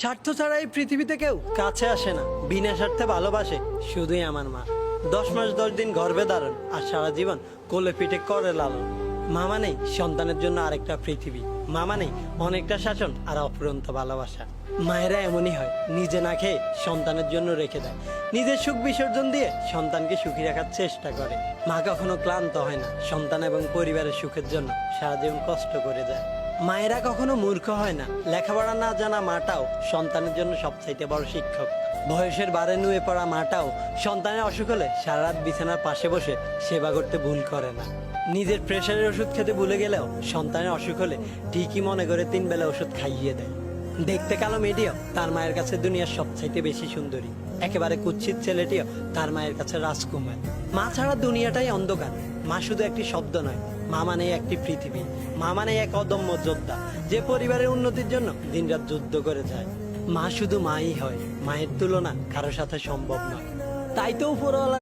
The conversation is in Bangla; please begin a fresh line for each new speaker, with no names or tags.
স্বার্থ ছাড়া এই পৃথিবীতে কেউ কাছে আসে না, বিনা স্বার্থে ভালোবাসে শুধুই আমার মা। 10 মাস 10 দিন গর্ভে ধারণ আর সারা জীবন কোলে পিঠে করে লালন। মা মানেই সন্তানের জন্য আরেকটা পৃথিবী, মা মানেই অনেকটা শাসন আর অফুরন্ত ভালোবাসা। মায়েরা এমনই হয়, নিজে না খেয়ে সন্তানের জন্য রেখে দেয়, নিজের সুখ বিসর্জন দিয়ে সন্তানকে সুখী রাখার চেষ্টা করে। মা কখনো ক্লান্ত হয় না, সন্তান এবং পরিবারের সুখের জন্য সারা জীবন কষ্ট করে যায়। মায়েরা কখনো মূর্খ হয় না, লেখাপড়া না জানা মাটাও সন্তানের জন্য সবচাইতে বড় শিক্ষক। বয়সের বারে নুয়ে পড়া মাটাও সন্তানের অসুখ হলে সারা রাত বিছানার পাশে বসে সেবা করতে ভুল করে না। নিজের প্রেশারের ওষুধ খেতে ভুলে গেলেও সন্তানের অসুখ হলে ঠিকই মনে করে 3 বেলা ওষুধ খাইয়ে দেয়। দেখতে কালো মেয়েটিও তার মায়ের কাছে দুনিয়ার সবচাইতে বেশি সুন্দরী, একেবারে কুৎসিত ছেলেটিও তার মায়ের কাছে রাজকুমার। মা ছাড়া দুনিয়াটাই অন্ধকার। মা শুধু একটি শব্দ নয়, মা মানে একটি পৃথিবী। মা মানে এক অদম্য যোদ্ধা, যে পরিবারের উন্নতির জন্য দিনরাত যুদ্ধ করে যায়। মা শুধু মাই হয়, মায়ের তুলনা কারোর সাথে সম্ভব নয়। তাই তো উপরওয়ালা